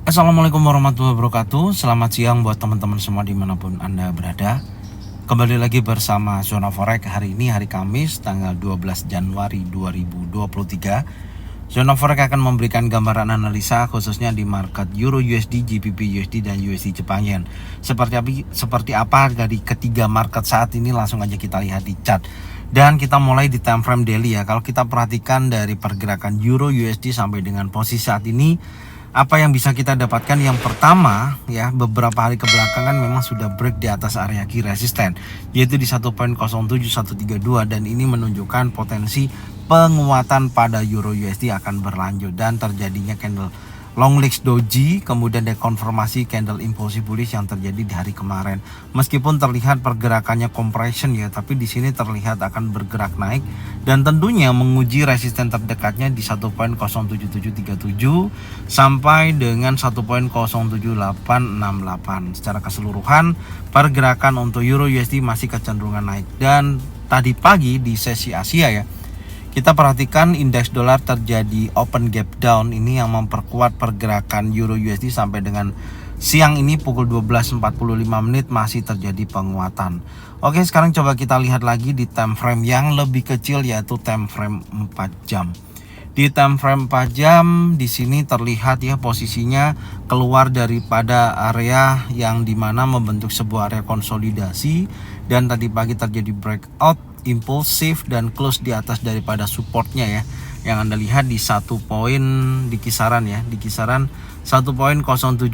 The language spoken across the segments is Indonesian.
Assalamualaikum warahmatullahi wabarakatuh. Selamat siang buat teman-teman semua dimanapun Anda berada. Kembali lagi bersama Zona Forex. Hari ini hari Kamis tanggal 12 Januari 2023. Zona Forex akan memberikan gambaran analisa khususnya di market Euro USD, GBP USD, dan USD Jepang Yen. Seperti apa dari ketiga market saat ini, langsung aja kita lihat di chart. Dan kita mulai di time frame daily ya. Kalau kita perhatikan dari pergerakan Euro USD sampai dengan posisi saat ini, apa yang bisa kita dapatkan? Yang pertama ya, beberapa hari kebelakangan memang sudah break di atas area key resisten, yaitu di 1.07132, dan ini menunjukkan potensi penguatan pada Euro USD akan berlanjut dan terjadinya candle long legs doji, kemudian dekonfirmasi candle impulsif bullish yang terjadi di hari kemarin. Meskipun terlihat pergerakannya compression ya, tapi di sini terlihat akan bergerak naik dan tentunya menguji resisten terdekatnya di 1.07737 sampai dengan 1.07868. Secara keseluruhan pergerakan untuk Euro USD masih kecenderungan naik. Dan tadi pagi di sesi Asia ya, kita perhatikan indeks dolar terjadi open gap down, ini yang memperkuat pergerakan Euro USD sampai dengan siang ini pukul 12.45 menit masih terjadi penguatan. Oke, sekarang coba kita lihat lagi di time frame yang lebih kecil, yaitu time frame 4 jam. Di time frame 4 jam di sini terlihat ya posisinya keluar daripada area yang dimana membentuk sebuah area konsolidasi, dan tadi pagi terjadi breakout impulsif dan close di atas daripada supportnya ya, yang Anda lihat di satu poin di kisaran ya, di kisaran 1.07604,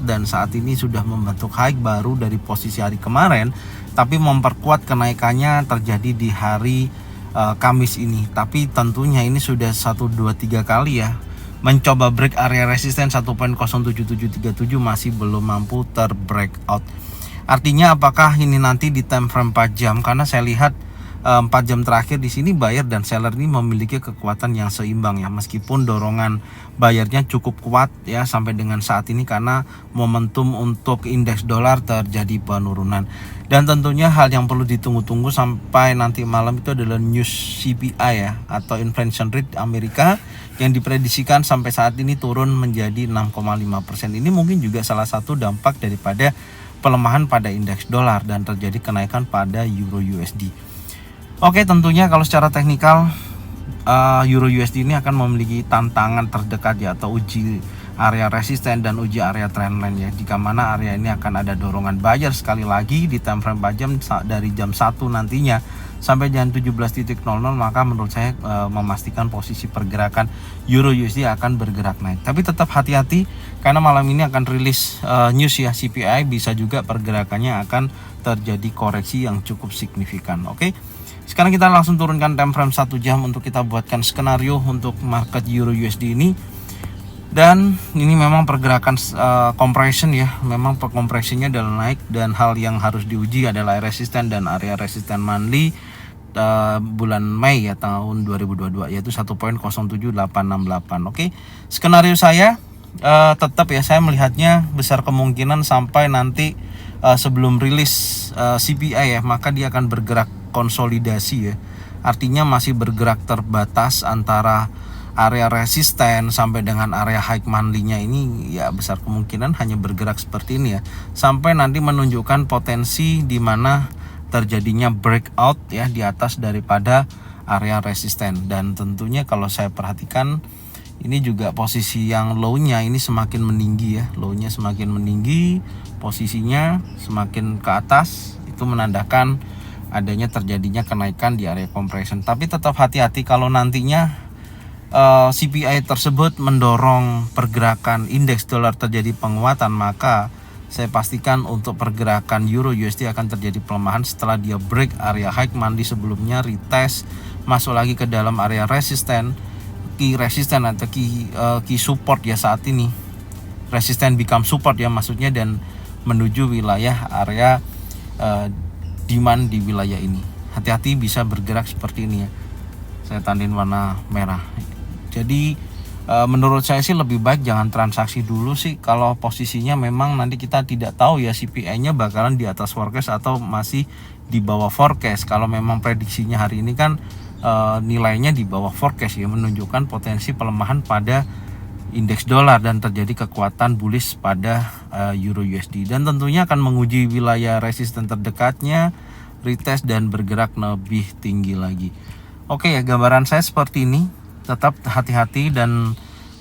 dan saat ini sudah membentuk high baru dari posisi hari kemarin, tapi memperkuat kenaikannya terjadi di hari Kamis ini. Tapi tentunya ini sudah 1, 2, 3 kali ya mencoba break area resisten 1.07737, masih belum mampu terbreakout. Artinya apakah ini nanti di time frame 4 jam? Karena saya lihat 4 jam terakhir di sini buyer dan seller ini memiliki kekuatan yang seimbang ya, meskipun dorongan bayarnya cukup kuat ya sampai dengan saat ini karena momentum untuk indeks dolar terjadi penurunan. Dan tentunya hal yang perlu ditunggu-tunggu sampai nanti malam itu adalah news CPI ya, atau inflation rate Amerika, yang diprediksikan sampai saat ini turun menjadi 6,5%. Ini mungkin juga salah satu dampak daripada pelemahan pada indeks dolar dan terjadi kenaikan pada Euro USD. Oke, tentunya kalau secara teknikal Euro USD ini akan memiliki tantangan terdekat ya, atau uji area resisten dan uji area trendline ya, jika mana area ini akan ada dorongan buyer sekali lagi di time frame 4 jam dari jam 1 nantinya sampai jam 17.00, maka menurut saya memastikan posisi pergerakan Euro USD akan bergerak naik. Tapi tetap hati-hati karena malam ini akan rilis news ya, CPI, bisa juga pergerakannya akan terjadi koreksi yang cukup signifikan. Oke. Sekarang kita langsung turunkan time frame 1 jam untuk kita buatkan skenario untuk market Euro USD ini. Dan ini memang pergerakan compression ya, memang compressionnya adalah naik, dan hal yang harus diuji adalah resisten dan area resisten monthly bulan Mei ya tahun 2022, yaitu 1.07868. Oke, skenario saya tetap ya, saya melihatnya besar kemungkinan sampai nanti sebelum rilis CPI ya, maka dia akan bergerak konsolidasi ya, artinya masih bergerak terbatas antara area resisten sampai dengan area high monthly-nya ini ya, besar kemungkinan hanya bergerak seperti ini ya, sampai nanti menunjukkan potensi di mana terjadinya breakout ya di atas daripada area resisten. Dan tentunya kalau saya perhatikan ini juga posisi yang low-nya ini semakin meninggi ya, low-nya semakin meninggi, posisinya semakin ke atas, itu menandakan adanya terjadinya kenaikan di area compression. Tapi tetap hati-hati kalau nantinya CPI tersebut mendorong pergerakan indeks dolar terjadi penguatan, maka saya pastikan untuk pergerakan Euro USD akan terjadi pelemahan setelah dia break area high monthly sebelumnya, retest, masuk lagi ke dalam area resisten, key resisten atau key support ya, saat ini resisten become support ya maksudnya, dan menuju wilayah area demand di wilayah ini. Hati-hati bisa bergerak seperti ini ya, saya tandin warna merah. Jadi menurut saya sih lebih baik jangan transaksi dulu sih kalau posisinya memang nanti kita tidak tahu ya CPI-nya bakalan di atas forecast atau masih di bawah forecast. Kalau memang prediksinya hari ini kan nilainya di bawah forecast ya, menunjukkan potensi pelemahan pada indeks dolar dan terjadi kekuatan bullish pada Euro USD, dan tentunya akan menguji wilayah resisten terdekatnya, retest dan bergerak lebih tinggi lagi. Oke ya, gambaran saya seperti ini. Tetap hati-hati, dan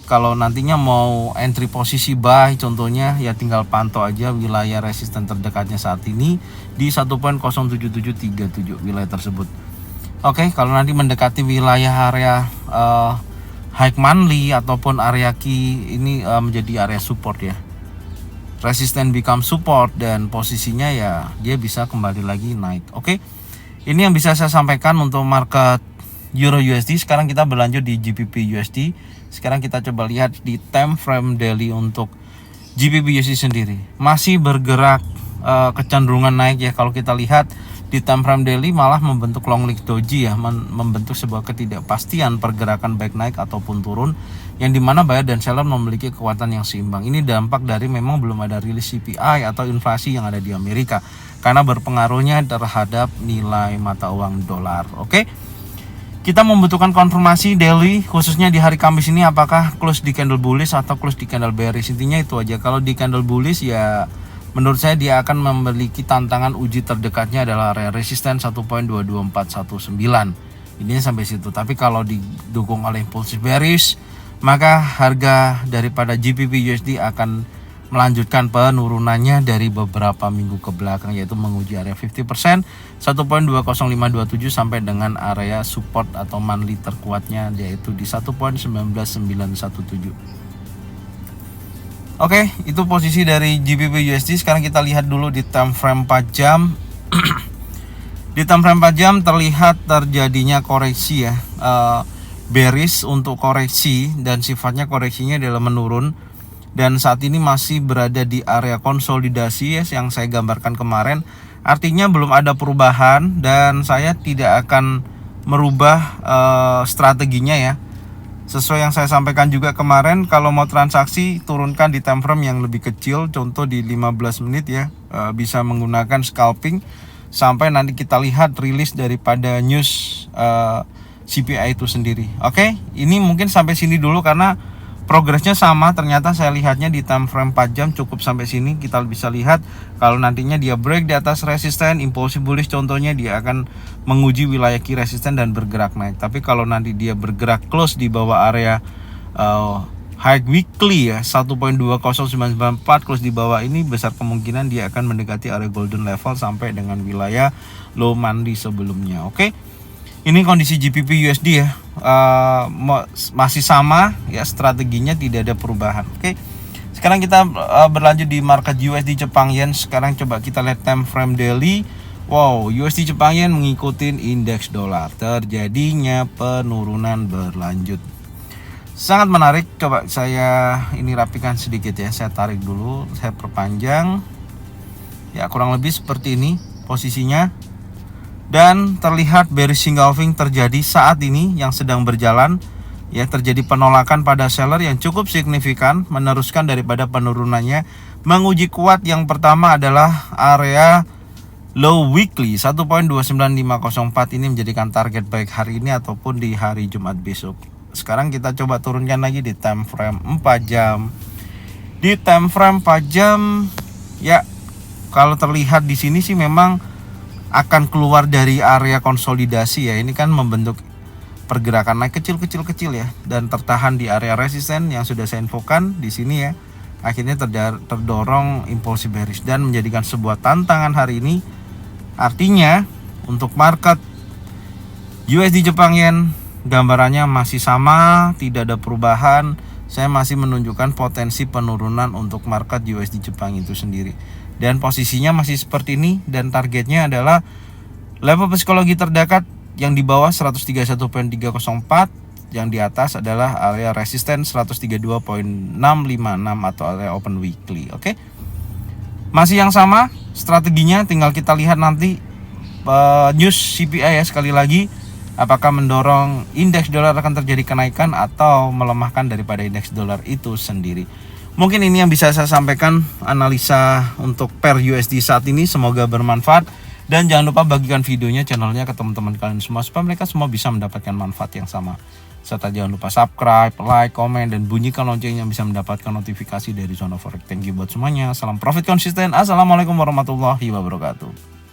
kalau nantinya mau entry posisi buy contohnya ya tinggal pantau aja wilayah resisten terdekatnya saat ini di 1.07737 wilayah tersebut. Oke, kalau nanti mendekati wilayah area high monthly ataupun area key ini menjadi area support ya. Resisten become support dan posisinya ya dia bisa kembali lagi naik. Oke. Ini yang bisa saya sampaikan untuk market Euro USD. Sekarang kita berlanjut di GBP USD. Sekarang kita coba lihat di time frame daily untuk GBP USD sendiri. Masih bergerak kecenderungan naik ya. Kalau kita lihat di time frame daily malah membentuk long leg doji ya, membentuk sebuah ketidakpastian pergerakan baik naik ataupun turun, yang dimana buyer dan seller memiliki kekuatan yang seimbang. Ini dampak dari memang belum ada rilis CPI atau inflasi yang ada di Amerika, karena berpengaruhnya terhadap nilai mata uang dolar. Oke. Kita membutuhkan konfirmasi daily, khususnya di hari Kamis ini, apakah close di candle bullish atau close di candle bearish. Intinya itu aja. Kalau di candle bullish ya menurut saya dia akan memiliki tantangan uji terdekatnya adalah area resisten 1.22419. Ini sampai situ. Tapi kalau didukung oleh impulsif bearish, maka harga daripada GBP USD akan melanjutkan penurunannya dari beberapa minggu ke belakang, yaitu menguji area 50% 1.20527 sampai dengan area support atau monthly terkuatnya yaitu di 1.19917. Oke, itu posisi dari GBP USD. Sekarang kita lihat dulu di time frame 4 jam. Di time frame 4 jam terlihat terjadinya koreksi ya, bearish untuk koreksi, dan sifatnya koreksinya adalah menurun. Dan saat ini masih berada di area konsolidasi ya, yang saya gambarkan kemarin. Artinya belum ada perubahan, dan saya tidak akan merubah strateginya ya. Sesuai yang saya sampaikan juga kemarin, kalau mau transaksi turunkan di time frame yang lebih kecil, contoh di 15 menit ya, bisa menggunakan scalping sampai nanti kita lihat rilis daripada news CPI itu sendiri. Oke, ini mungkin sampai sini dulu karena progresnya sama. Ternyata saya lihatnya di time frame 4 jam cukup sampai sini. Kita bisa lihat kalau nantinya dia break di atas resisten, impulsif bullish contohnya, dia akan menguji wilayah key resisten dan bergerak naik. Tapi kalau nanti dia bergerak close di bawah area high weekly ya 1.20994, close di bawah ini, besar kemungkinan dia akan mendekati area golden level sampai dengan wilayah low monthly sebelumnya. Oke. Ini kondisi GBP USD ya, masih sama ya, strateginya tidak ada perubahan. Oke. Sekarang kita berlanjut di market USD Jepang Yen. Sekarang coba kita lihat time frame daily. Wow, USD Jepang Yen mengikuti indeks dolar, terjadinya penurunan berlanjut. Sangat menarik. Coba saya ini rapikan sedikit ya. Saya tarik dulu, saya perpanjang. Ya, kurang lebih seperti ini posisinya. Dan terlihat bearish engulfing terjadi saat ini yang sedang berjalan ya, terjadi penolakan pada seller yang cukup signifikan, meneruskan daripada penurunannya, menguji kuat. Yang pertama adalah area low weekly 1.29504, ini menjadikan target baik hari ini ataupun di hari Jumat besok. Sekarang kita coba turunkan lagi di time frame 4 jam. Di time frame 4 jam ya, kalau terlihat di sini sih memang akan keluar dari area konsolidasi ya. Ini kan membentuk pergerakan naik kecil ya, dan tertahan di area resisten yang sudah saya infokan di sini ya. Akhirnya terdorong impulsif bearish dan menjadikan sebuah tantangan hari ini. Artinya untuk market USD Jepang Yen gambarannya masih sama, tidak ada perubahan. Saya masih menunjukkan potensi penurunan untuk market USD Jepang itu sendiri. Dan posisinya masih seperti ini, dan targetnya adalah level psikologi terdekat yang di bawah 131.304, yang di atas adalah area resisten 132.656 atau area open weekly. Oke. Masih yang sama strateginya, tinggal kita lihat nanti news CPI ya, sekali lagi apakah mendorong indeks dolar akan terjadi kenaikan atau melemahkan daripada indeks dolar itu sendiri. Mungkin ini yang bisa saya sampaikan analisa untuk per USD saat ini. Semoga bermanfaat. Dan jangan lupa bagikan videonya, channelnya ke teman-teman kalian semua supaya mereka semua bisa mendapatkan manfaat yang sama. Serta jangan lupa subscribe, like, komen, dan bunyikan loncengnya bisa mendapatkan notifikasi dari Zona Forex. Thank you buat semuanya. Salam profit konsisten. Assalamualaikum warahmatullahi wabarakatuh.